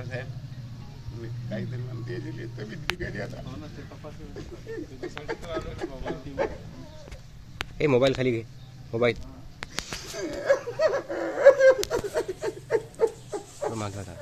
साहेब काहीतरी म्हणते तब्येत बिघडली आता. ए मोबाईल खाली घे मोबाईल मागला था.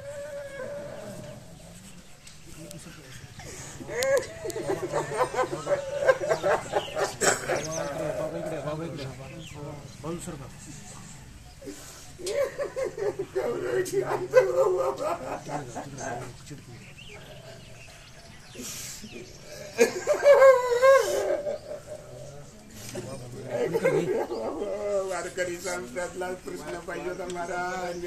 वारकरी संप्रदायातला प्रश्न पाहिजे होता महाराज.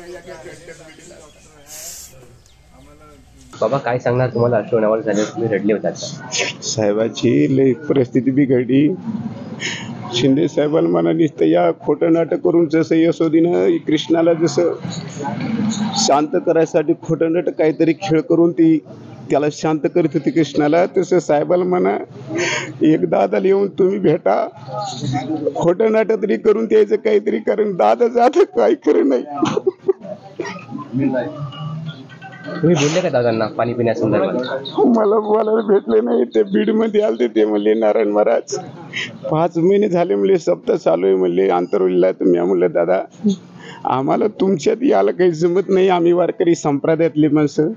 बाबा काय सांगणार तुम्हाला अश्रू अनावर झाले तुम्ही रडले होता साहेबाची लई परिस्थिती बिघडली. शिंदे साहेबांना म्हणा नुसतं या खोटं नाटक करून जसं यशोदीनं कृष्णाला जसं शांत करायसाठी खोटं नाटक काहीतरी खेळ करून ती त्याला शांत करत होती कृष्णाला, तसं साहेबाला म्हणा एक दादाला येऊन तुम्ही भेटा, खोटं नाटक तरी करून द्यायचं काहीतरी, कारण दादा जात काही खरं नाही. तुम्ही बोलले का दादांना पाणी पिण्यासंदर्भात? मला बोलायला भेटले नाही. ते बीड मध्ये आलते ते म्हणले नारायण महाराज 5 महिने झाले म्हणले सप्ताह चालू आहे म्हणले आंतरवलीला. तुम्ही म्हणलं दादा आम्हाला तुमच्यात यायला काही जमत नाही, आम्ही वारकरी संप्रदायातले माणसं,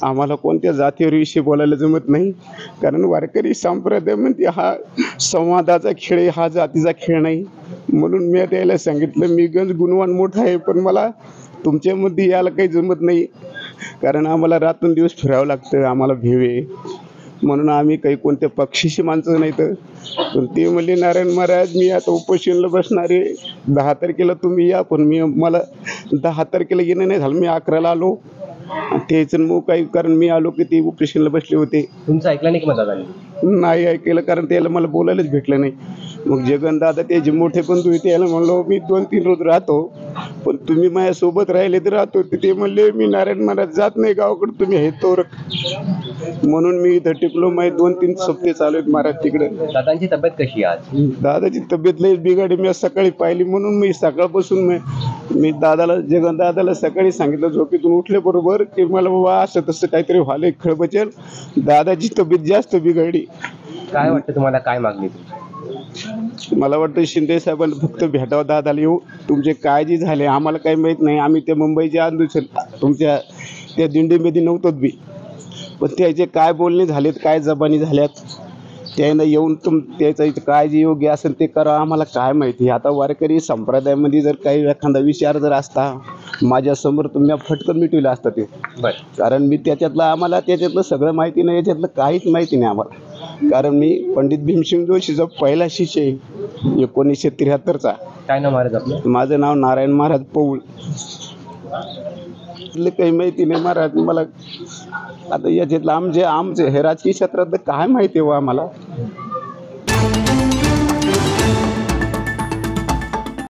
आम्हाला कोणत्या जातीविषयी बोलायला जमत नाही, कारण वारकरी संप्रदायामध्ये हा संवादाचा खेळ आहे, हा जातीचा खेळ नाही. म्हणून मी त्याला सांगितलं मी गंज गुणवान मोठा आहे पण मला तुमच्यामध्ये यायला काही जमत नाही, कारण आम्हाला रात्रंदिवस फिरावं लागतं, आम्हाला भेव आहे, म्हणून आम्ही काही कोणत्या पक्षीशी माणसं नाही. तर पण ते म्हणले नारायण महाराज मी आता उपोषणाला बसणार आहे, 10 तारखेला तुम्ही या, पण मला 10 तारखेला येणं नाही झालं, मी 11ला आलो. त्याचं मग काही कारण मी आलो की ते उपोषणाला बसले होते. तुमचं ऐकलं नाही की मग दादांनी? नाही ऐकलं, कारण त्याला मला बोलायलाच भेटलं नाही. मग जगन दादा त्याचे मोठे बंधू होते, त्याला म्हणलो मी 2-3 रोज राहतो पण तुम्ही माझ्यासोबत राहिले तर राहतो. ते म्हणले मी नारायण महाराज जात नाही गावाकडे, तुम्ही हे तोर, म्हणून मी इथं टिकलो. माझे 2-3 सप्ते चालू आहेत महाराज तिकडे. दादांची तब्येत कशी आहे आज? दादाची तब्येत लई बिघडली, मी सकाळी पाहिली म्हणून मी सकाळपासून मी दादाला जगन दादाला सकाळी सांगितलं झोपेतून उठले बरोबर की मला बाबा असं तसं काहीतरी व्हायला खळबचेल, दादाची तब्येत जास्त बिघडली. काय वाटतं तुम्हाला, काय मागणी? मला वाटतं शिंदे साहेबांना फक्त भेटावं दादाला येऊ, तुमचे काय जे झाले आम्हाला काही माहीत नाही, आम्ही त्या मुंबईच्या आंदोलन तुमच्या त्या दिंडीमध्ये नव्हतोच बी, पण त्याचे काय बोलणे झालेत काय जबानी झाल्यात त्यानं येऊन त्याचं काय जे योग्य असेल ते करा, आम्हाला काय माहिती. आता वारकरी संप्रदायामध्ये जर काही एखादा विचार जर असता माझ्यासमोर तुम्ही फटकन मिटवलं असतं ते, कारण मी आम्हाला त्याच्यातलं सगळं माहिती नाही, याच्यातलं काहीच माहिती नाही आम्हाला, कारण मी पंडित भीमसिंग जोशीचा पहिला शिष्य आहे 1973चा. काय नाव महाराज आपलं? माझं नाव नारायण महाराज पौळ. काही माहिती नाही महाराज मला, आता याच्यातलं आमचे हे राजकीय क्षेत्रात काय माहिती आहे आम्हाला.